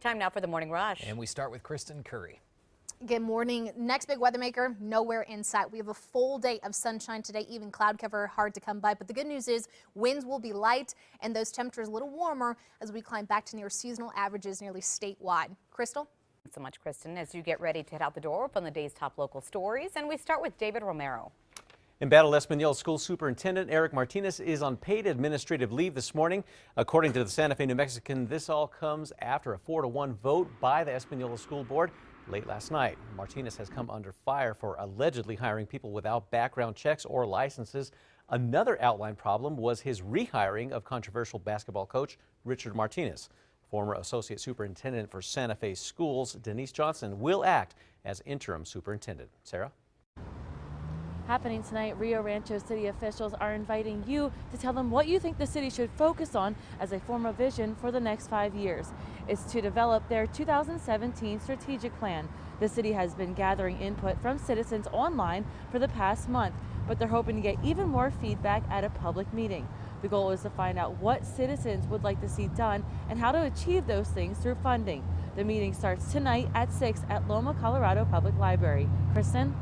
Time now for the Morning Rush. And we start with Kristen Curry. Good morning. Next big weather maker, nowhere in sight. We have a full day of sunshine today, even cloud cover hard to come by. But the good news is winds will be light and those temperatures a little warmer as we climb back to near seasonal averages nearly statewide. Crystal? Thanks so much, Kristen. As you get ready to head out the door from the day's top local stories, and we start with David Romero. In Battle Espanola School Superintendent Eric Martinez is on paid administrative leave this morning. According to the Santa Fe New Mexican, this all comes after a 4-1 vote by the Espanola School Board late last night. Martinez has come under fire for allegedly hiring people without background checks or licenses. Another outline problem was his rehiring of controversial basketball coach Richard Martinez. Former Associate Superintendent for Santa Fe Schools, Denise Johnson, will act as interim superintendent. Sarah? Happening tonight, Rio Rancho city officials are inviting you to tell them what you think the city should focus on as they form a vision for the next 5 years. It's to develop their 2017 strategic plan. The city has been gathering input from citizens online for the past month, but they're hoping to get even more feedback at a public meeting. The goal is to find out what citizens would like to see done and how to achieve those things through funding. The meeting starts tonight at 6 at Loma Colorado Public Library. Kristen?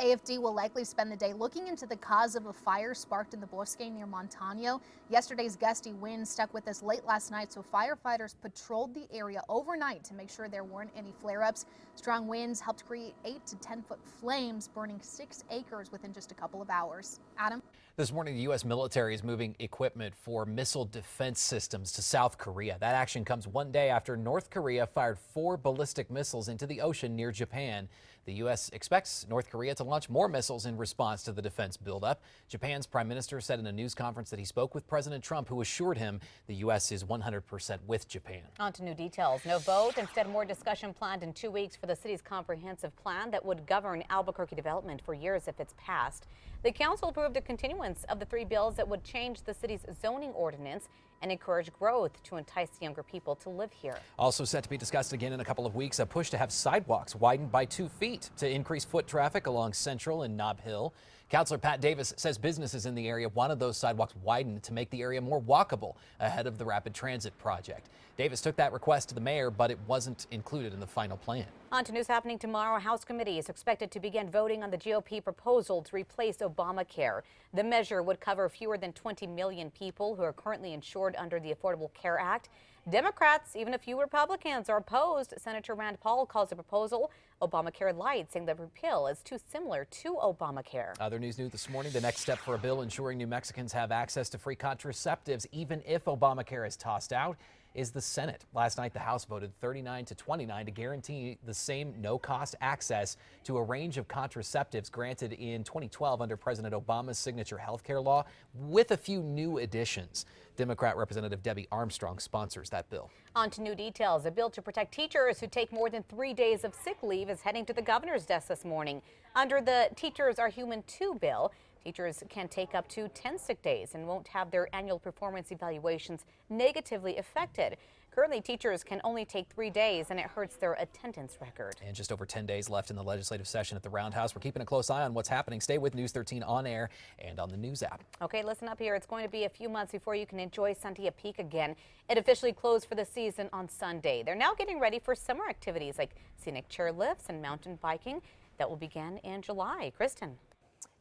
AFD will likely spend the day looking into the cause of a fire sparked in the Bosque near Montano. Yesterday's gusty wind stuck with us late last night, so firefighters patrolled the area overnight to make sure there weren't any flare-ups. Strong winds helped create 8 to 10-foot flames, burning 6 acres within just a couple of hours. Adam? This morning, the U.S. military is moving equipment for missile defense systems to South Korea. That action comes one day after North Korea fired 4 ballistic missiles into the ocean near Japan. The U.S. expects North Korea to launch more missiles in response to the defense buildup. Japan's prime minister said in a news conference that he spoke with President Trump, who assured him the U.S. is 100% with Japan. On to new details. No vote. Instead, more discussion planned in 2 weeks for the city's comprehensive plan that would govern Albuquerque development for years if it's passed. The council approved a continuance of the 3 bills that would change the city's zoning ordinance and encourage growth to entice younger people to live here. Also set to be discussed again in a couple of weeks, a push to have sidewalks widened by 2 feet to increase foot traffic along Central and Nob Hill. Councilor Pat Davis says businesses in the area wanted those sidewalks widened to make the area more walkable ahead of the rapid transit project. Davis took that request to the mayor, but it wasn't included in the final plan. On to news happening tomorrow. House committee is expected to begin voting on the GOP proposal to replace Obamacare. The measure would cover fewer than 20 million people who are currently insured under the Affordable Care Act. Democrats, even a few Republicans, are opposed. Senator Rand Paul calls the proposal Obamacare Light, saying the repeal is too similar to Obamacare. Other news this morning, the next step for a bill ensuring New Mexicans have access to free contraceptives, even if Obamacare is tossed out, is the Senate. Last night, the House voted 39 to 29 to guarantee the same no-cost access to a range of contraceptives granted in 2012 under President Obama's signature health care law, with a few new additions. Democrat Representative Debbie Armstrong sponsors that bill. On to new details. A bill to protect teachers who take more than 3 days of sick leave is heading to the governor's desk this morning. Under the Teachers Are Human Too bill, teachers can take up to 10 sick days and won't have their annual performance evaluations negatively affected. Currently, teachers can only take 3 days, and it hurts their attendance record. And just over 10 days left in the legislative session at the Roundhouse. We're keeping a close eye on what's happening. Stay with News 13 on air and on the News app. Okay, listen up here. It's going to be a few months before you can enjoy Sandia Peak again. It officially closed for the season on Sunday. They're now getting ready for summer activities like scenic chairlifts and mountain biking that will begin in July. Kristen.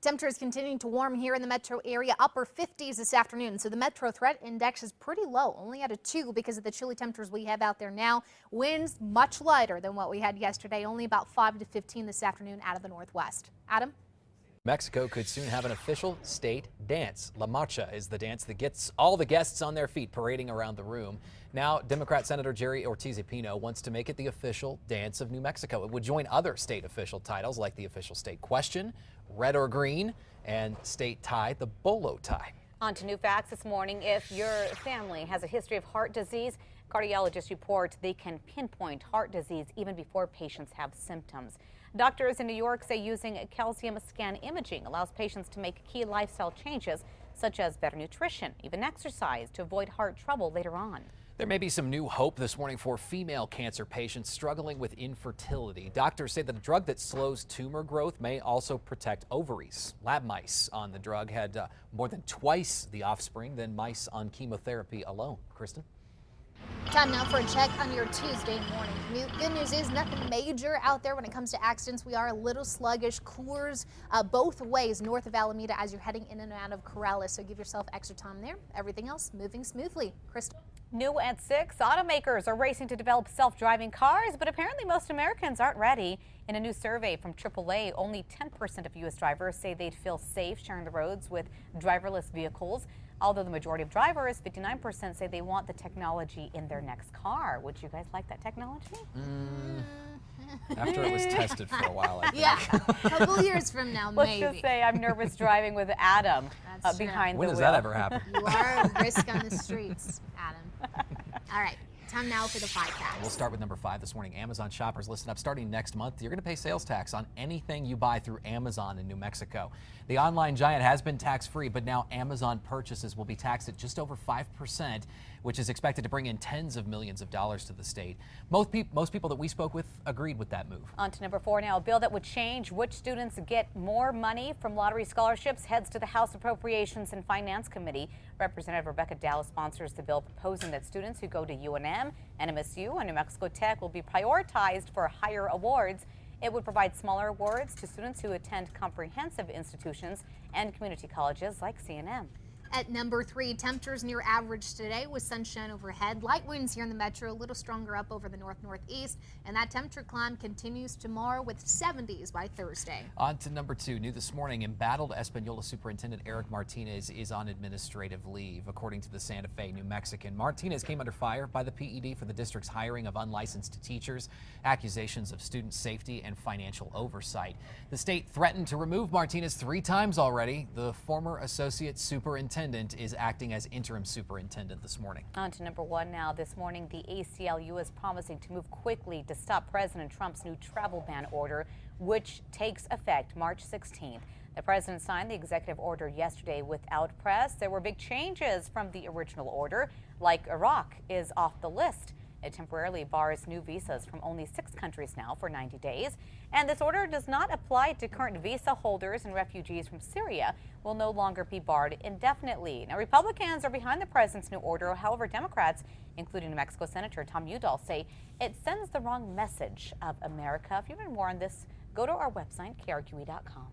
Temperatures continuing to warm here in the metro area, upper 50s this afternoon. So the Metro Threat Index is pretty low, only at a 2 because of the chilly temperatures we have out there now. Winds much lighter than what we had yesterday, only about 5 to 15 this afternoon out of the northwest. Adam? Mexico could soon have an official state dance. La Marcha is the dance that gets all the guests on their feet parading around the room. Now, Democrat Senator Jerry Ortiz-Pino wants to make it the official dance of New Mexico. It would join other state official titles like the official state question, red or green, and state tie, the bolo tie. On to new facts this morning. If your family has a history of heart disease, cardiologists report they can pinpoint heart disease even before patients have symptoms. Doctors in New York say using calcium scan imaging allows patients to make key lifestyle changes, such as better nutrition, even exercise, to avoid heart trouble later on. There may be some new hope this morning for female cancer patients struggling with infertility. Doctors say that a drug that slows tumor growth may also protect ovaries. Lab mice on the drug had more than twice the offspring than mice on chemotherapy alone. Kristen? Time now for a check on your Tuesday morning commute. Good news is nothing major out there when it comes to accidents. We are a little sluggish. Coolers both ways north of Alameda as you're heading in and out of Corrales. So give yourself extra time there. Everything else moving smoothly. Crystal. New at 6, automakers are racing to develop self-driving cars, but apparently most Americans aren't ready. In a new survey from AAA, only 10% of U.S. drivers say they'd feel safe sharing the roads with driverless vehicles. Although the majority of drivers, 59%, say they want the technology in their next car. Would you guys like that technology? After it was tested for a while, I think. Yeah, a couple years from now, Let's maybe. just say I'm nervous driving with Adam That's true. behind When the does wheel. that ever happen? You are a risk on the streets, Adam. All right, time now for the 5 facts. We'll start with number 5 this morning. Amazon shoppers, listen up. Starting next month, you're going to pay sales tax on anything you buy through Amazon in New Mexico. The online giant has been tax-free, but now Amazon purchases will be taxed at just over 5%, which is expected to bring in tens of millions of dollars to the state. Most people that we spoke with agreed with that move. On to number 4 now. A bill that would change which students get more money from lottery scholarships heads to the House Appropriations and Finance Committee. Representative Rebecca Dallas sponsors the bill, proposing that students who go to UNM, NMSU, and New Mexico Tech will be prioritized for higher awards. It would provide smaller awards to students who attend comprehensive institutions and community colleges like CNM. At number 3, temperatures near average today with sunshine overhead. Light winds here in the metro, a little stronger up over the northeast, and that temperature climb continues tomorrow with 70s by Thursday. On to number 2. New this morning, embattled Espanola Superintendent Eric Martinez is on administrative leave. According to the Santa Fe New Mexican, Martinez came under fire by the PED for the district's hiring of unlicensed teachers, accusations of student safety, and financial oversight. The state threatened to remove Martinez 3 times already. The former associate superintendent is acting as interim superintendent this morning. On to number 1 now. This morning, the ACLU is promising to move quickly to stop President Trump's new travel ban order, which takes effect March 16th. The president signed the executive order yesterday without press. There were big changes from the original order, like Iraq is off the list. It temporarily bars new visas from only 6 countries now for 90 days. And this order does not apply to current visa holders, and refugees from Syria will no longer be barred indefinitely. Now, Republicans are behind the president's new order. However, Democrats, including New Mexico Senator Tom Udall, say it sends the wrong message of America. If you want more on this, go to our website, KRQE.com.